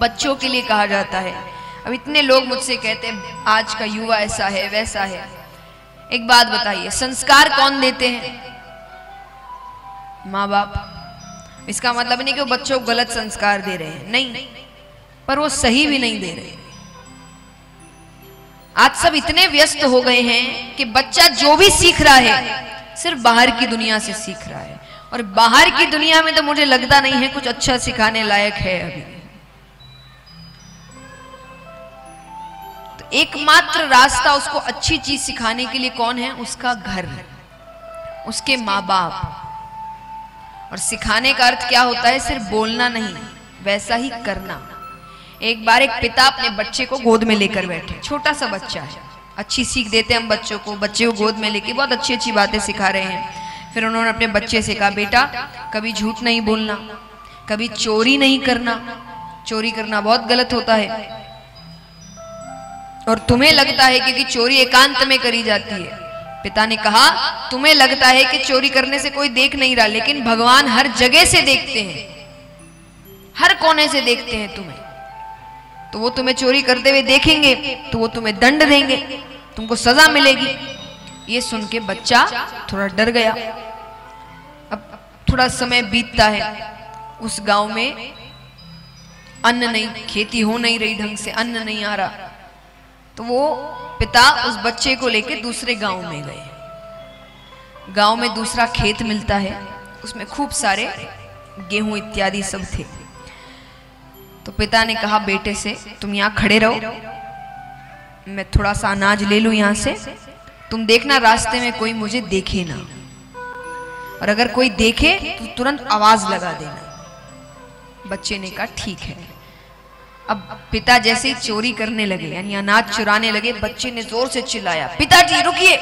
बच्चों के लिए कहा जाता है। अब इतने लोग मुझसे कहते हैं आज का युवा ऐसा है वैसा है। एक बात बताइए, संस्कार कौन देते हैं? माँ बाप। इसका मतलब नहीं कि वो बच्चों को गलत संस्कार दे रहे हैं, नहीं, पर वो सही भी नहीं दे रहे। आज सब इतने व्यस्त हो गए हैं कि बच्चा जो भी सीख रहा है सिर्फ बाहर की दुनिया से सीख रहा है, और बाहर की दुनिया में तो मुझे लगता नहीं है कुछ अच्छा सिखाने लायक है अभी। तो एकमात्र रास्ता उसको अच्छी चीज सिखाने के लिए कौन है? उसका घर, उसके माँ बाप। और सिखाने का अर्थ क्या होता है? सिर्फ बोलना नहीं, वैसा ही करना। एक बार एक पिता अपने बच्चे को गोद में लेकर बैठे, छोटा सा बच्चा है, अच्छी सीख देते हैं हम बच्चों को, बच्चे को गोद में लेके बहुत अच्छी अच्छी बातें सिखा रहे हैं। फिर उन्होंने अपने बच्चे से कहा, बेटा कभी झूठ नहीं बोलना, कभी चोरी नहीं करना, चोरी करना बहुत गलत होता है, और तुम्हें लगता है कि चोरी एकांत में करी जाती है। पिता ने कहा, तुम्हें लगता है कि चोरी करने से कोई देख नहीं रहा, लेकिन भगवान हर जगह से देखते हैं, हर कोने से देखते हैं तुम्हें, तो वो तुम्हें चोरी करते हुए देखेंगे तो वो तुम्हें दंड देंगे, तुमको सजा मिलेगी। ये सुन के बच्चा थोड़ा डर गया। अब थोड़ा समय बीतता है, उस गांव में अन्न नहीं, खेती हो नहीं रही ढंग से, अन्न नहीं आ रहा, तो वो पिता उस बच्चे को लेके दूसरे गांव में गए। गांव में दूसरा खेत मिलता है, उसमें खूब सारे गेहूं इत्यादि सब थे। तो पिता ने कहा बेटे से, तुम यहाँ खड़े रहो, मैं थोड़ा सा अनाज ले लूं यहाँ से, तुम देखना रास्ते में कोई मुझे देखे ना, और अगर कोई देखे तो तुरंत आवाज लगा देना। बच्चे ने कहा ठीक है। अब पिता जैसे ही चोरी करने लगे, यानी अनाज चुराने लगे, बच्चे ने जोर से चिल्लाया, पिताजी रुकिए।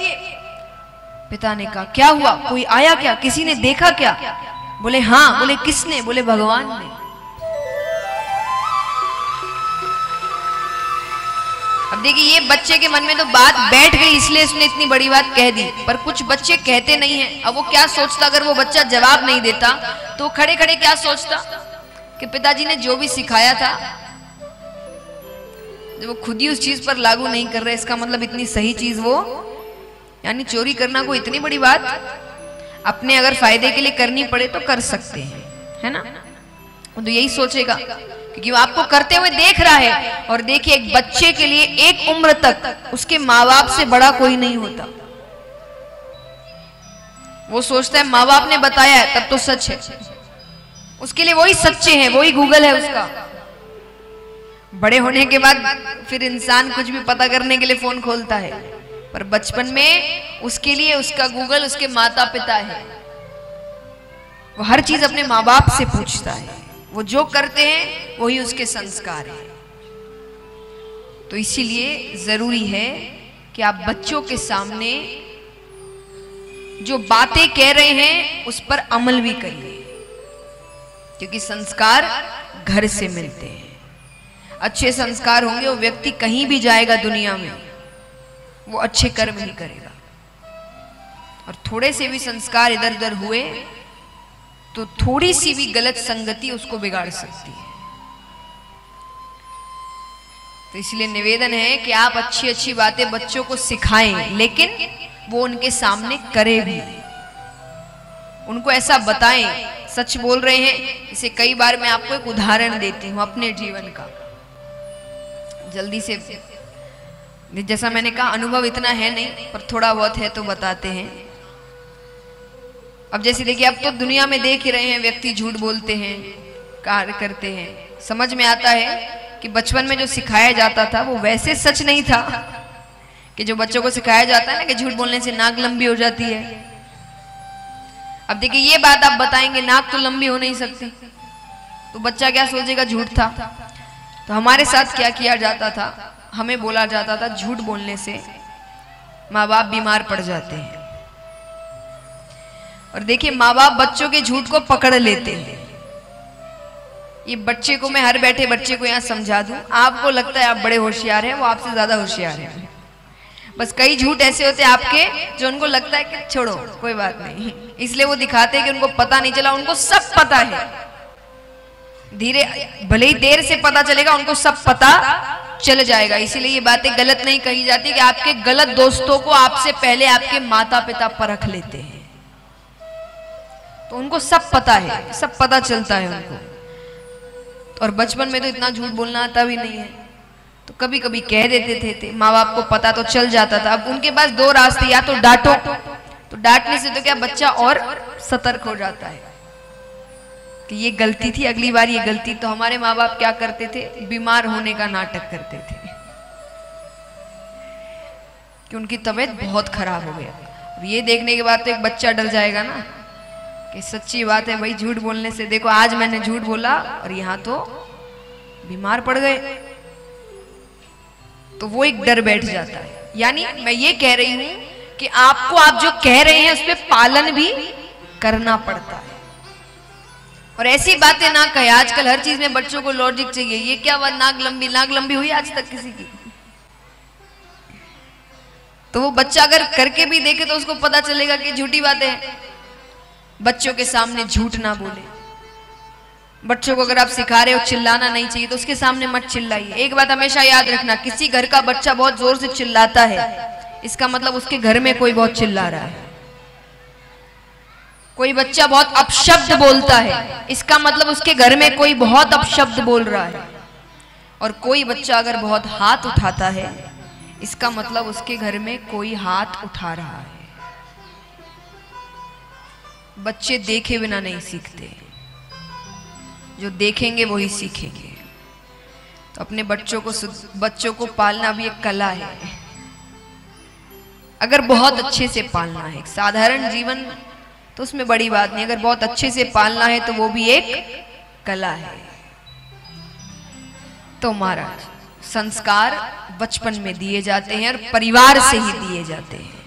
पिता ने कहा क्या हुआ, कोई आया क्या, किसी ने देखा क्या? बोले हाँ। बोले किसने? बोले भगवान ने। अब देखिए, ये बच्चे के मन में तो बात बैठ गई, इसलिए उसने इतनी बड़ी बात कह दी, पर कुछ बच्चे कहते नहीं हैं। अब वो क्या सोचता, अगर वो बच्चा जवाब नहीं देता तो खड़े खड़े क्या सोचता कि पिताजी ने जो भी सिखाया था जब वो खुद ही उस चीज पर लागू नहीं कर रहे, इसका मतलब इतनी सही चीज वो, यानी चोरी करना कोई इतनी बड़ी बात, अपने अगर फायदे के लिए करनी पड़े तो कर सकते हैं, है ना? तो यही सोचेगा, क्योंकि वो आपको करते हुए देख रहा है। और देखिए, एक बच्चे के लिए एक उम्र तक उसके माँ बाप से बड़ा कोई नहीं होता। वो सोचता है माँ बाप ने बताया है तब तो सच है, उसके लिए वही सच्चे हैं, वही गूगल है उसका। बड़े होने के बाद फिर इंसान कुछ भी पता करने के लिए फोन खोलता है, पर बचपन में उसके लिए उसका गूगल उसके माता पिता है। वो हर चीज अपने माँ बाप से पूछता है, वो जो करते हैं वही उसके संस्कार है। तो इसीलिए जरूरी है कि आप बच्चों के सामने जो बातें कह रहे हैं उस पर अमल भी करिए, क्योंकि संस्कार घर से मिलते हैं। अच्छे संस्कार होंगे, वो व्यक्ति कहीं भी जाएगा दुनिया में वो अच्छे कर्म ही करेगा। और थोड़े से भी संस्कार इधर उधर हुए तो थोड़ी सी भी गलत संगति उसको बिगाड़ सकती है। तो इसलिए निवेदन है कि आप अच्छी अच्छी बातें बच्चों को सिखाएं, लेकिन वो उनके सामने करे भी, उनको ऐसा बताएं सच बोल रहे हैं। इसे कई बार मैं आपको एक उदाहरण देती हूँ अपने जीवन का, जल्दी से। जैसा मैंने कहा, अनुभव इतना है नहीं, पर थोड़ा बहुत है तो बताते हैं। अब जैसे देखिए, अब तो दुनिया में देख ही रहे हैं, व्यक्ति झूठ बोलते हैं, कार्य करते हैं। समझ में आता है कि बचपन में जो सिखाया जाता था वो वैसे सच नहीं था, कि जो बच्चों को सिखाया जाता है ना कि झूठ बोलने से नाक लंबी हो जाती है। अब देखिए, ये बात आप बताएंगे नाक तो लंबी हो नहीं सकती, तो बच्चा क्या सोचेगा, झूठ था। तो हमारे साथ क्या किया जाता था, हमें बोला जाता था झूठ बोलने से माँ बाप बीमार पड़ जाते हैं। और देखिए, माँ बाप बच्चों के झूठ को पकड़ लेते हैं। ये बच्चे को मैं हर बैठे बच्चे को यहाँ समझा दूं, आपको लगता है आप बड़े होशियार हैं, वो आपसे ज्यादा होशियार हैं। बस कई झूठ ऐसे होते हैं आपके जो उनको लगता है कि छोड़ो कोई बात नहीं, इसलिए वो दिखाते हैं कि उनको पता नहीं चला, उनको सब पता है। धीरे भले ही देर से पता चलेगा, उनको सब पता चल जाएगा। इसीलिए ये बातें गलत नहीं कही जाती कि आपके गलत दोस्तों को आपसे पहले आपके माता पिता परख लेते हैं, तो उनको सब पता है, सब पता चलता है उनको। और बचपन में तो इतना झूठ बोलना आता भी नहीं है, तो कभी कभी कह देते थे, माँ बाप को पता तो चल जाता था। अब उनके पास दो रास्ते, या तो डांटो, तो डांटने से तो क्या बच्चा और सतर्क हो जाता है कि ये गलती थी, अगली बार ये गलती। तो हमारे माँ बाप क्या करते थे, बीमार होने का नाटक करते थे कि उनकी तबीयत बहुत खराब हो गया। अब ये देखने के बाद तो एक बच्चा डर जाएगा ना कि सच्ची बात है भाई, झूठ बोलने से देखो आज मैंने झूठ बोला और यहाँ तो बीमार पड़ गए, तो वो एक डर बैठ जाता है। यानी मैं ये कह रही हूं कि आपको आप जो कह रहे हैं उस पर पालन भी करना पड़ता है, और ऐसी बातें ना कहे। आजकल हर चीज में बच्चों को लॉजिक चाहिए। ये क्या बात, नाक लंबी हुई आज तक किसी की? तो वो बच्चा अगर करके भी देखे तो उसको पता चलेगा कि झूठी बातें हैं। बच्चों के सामने झूठ ना बोले। बच्चों को अगर आप सिखा रहे हो चिल्लाना नहीं चाहिए, तो उसके सामने मत चिल्लाइए। एक बात हमेशा याद रखना, किसी घर का बच्चा बहुत जोर से चिल्लाता है, इसका मतलब उसके घर में कोई बहुत चिल्ला रहा है। कोई बच्चा बहुत अपशब्द बोलता है, इसका मतलब उसके घर में कोई बहुत अपशब्द बोल रहा है। और कोई बच्चा अगर बहुत हाथ उठाता है, इसका मतलब उसके घर में कोई हाथ उठा रहा है। बच्चे देखे बिना नहीं सीखते, जो देखेंगे वही सीखेंगे। तो अपने बच्चों को पालना भी एक कला है, अगर बहुत अच्छे से पालना है। एक साधारण जीवन तो उसमें बड़ी बात नहीं, अगर बहुत अच्छे से पालना है तो वो भी एक कला है। तो महाराज संस्कार बचपन में दिए जाते हैं और परिवार से ही दिए जाते हैं।